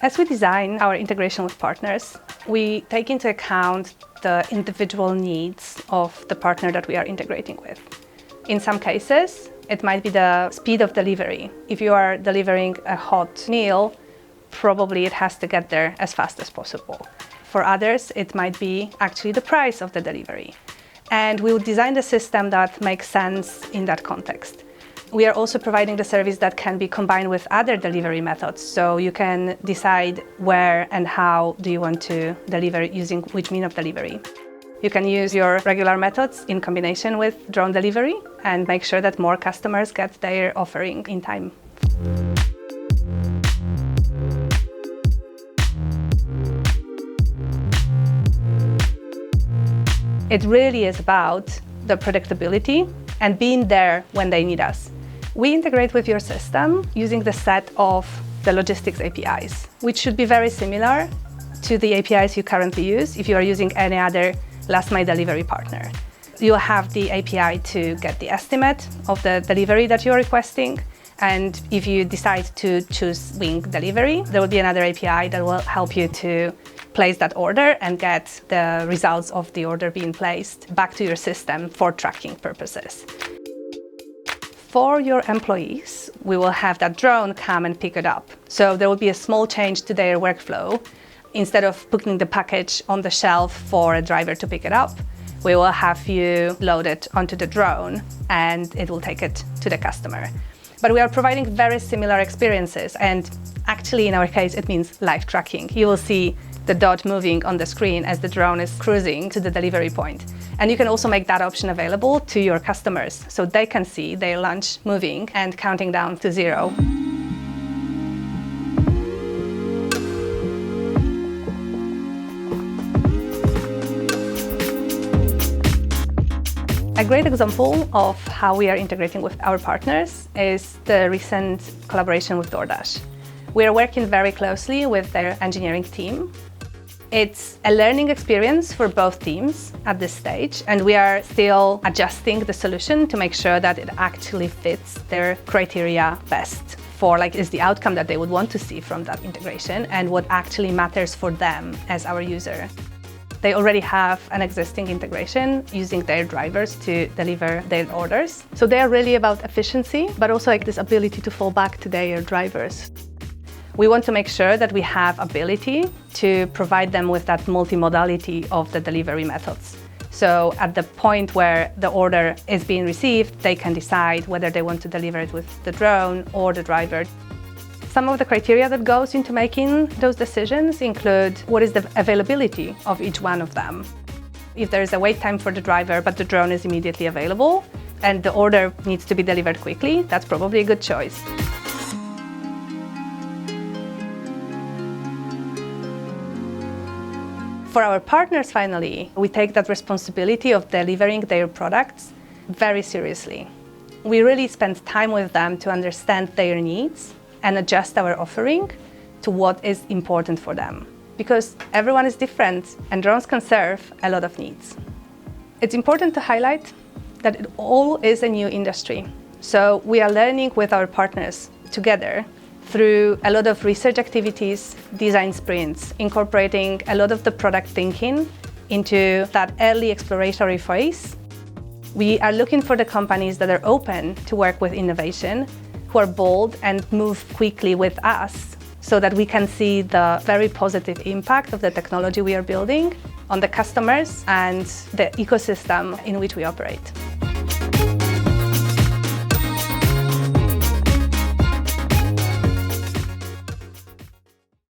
As we design our integration with partners, we take into account the individual needs of the partner that we are integrating with. In some cases, it might be the speed of delivery. If you are delivering a hot meal, probably it has to get there as fast as possible. For others, it might be actually the price of the delivery. And we will design the system that makes sense in that context. We are also providing the service that can be combined with other delivery methods, so you can decide where and how do you want to deliver using which mean of delivery. You can use your regular methods in combination with drone delivery and make sure that more customers get their offering in time. It really is about the predictability and being there when they need us. We integrate with your system using the set of the logistics APIs, which should be very similar to the APIs you currently use if you are using any other last-mile delivery partner. You'll have the API to get the estimate of the delivery that you're requesting, and if you decide to choose Wing Delivery, there will be another API that will help you to place that order and get the results of the order being placed back to your system for tracking purposes. For your employees, we will have that drone come and pick it up. So there will be a small change to their workflow. Instead of putting the package on the shelf for a driver to pick it up, we will have you load it onto the drone and it will take it to the customer. But we are providing very similar experiences, and actually in our case it means live tracking. You will see the dot moving on the screen as the drone is cruising to the delivery point. And you can also make that option available to your customers so they can see their lunch moving and counting down to 0. A great example of how we are integrating with our partners is the recent collaboration with DoorDash. We are working very closely with their engineering team. It's a learning experience for both teams at this stage, and we are still adjusting the solution to make sure that it actually fits their criteria best for is the outcome that they would want to see from that integration and what actually matters for them as our user. They already have an existing integration using their drivers to deliver their orders. So they are really about efficiency, but also this ability to fall back to their drivers. We want to make sure that we have ability to provide them with that multimodality of the delivery methods. So at the point where the order is being received, they can decide whether they want to deliver it with the drone or the driver. Some of the criteria that goes into making those decisions include what is the availability of each one of them. If there is a wait time for the driver, but the drone is immediately available, and the order needs to be delivered quickly, that's probably a good choice. For our partners, finally, we take that responsibility of delivering their products very seriously. We really spend time with them to understand their needs and adjust our offering to what is important for them. Because everyone is different and drones can serve a lot of needs. It's important to highlight that it all is a new industry. So we are learning with our partners together through a lot of research activities, design sprints, incorporating a lot of the product thinking into that early exploratory phase. We are looking for the companies that are open to work with innovation, who are bold and move quickly with us so that we can see the very positive impact of the technology we are building on the customers and the ecosystem in which we operate.